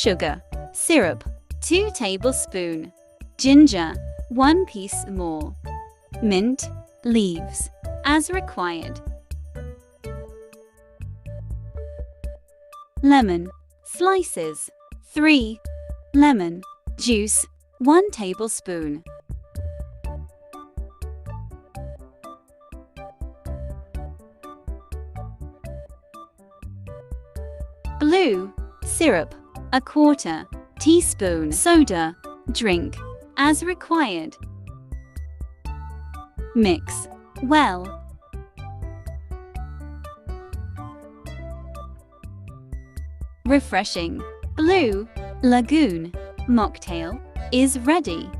Sugar. Syrup, 2 tablespoons. Ginger, 1 piece small. Mint, leaves, as required. Lemon, slices, 3. Lemon, juice, 1 tablespoon. Blue, syrup, 1/4 teaspoon. Soda, drink, as required. Mix well. Refreshing, blue Lagoon Mocktail is ready.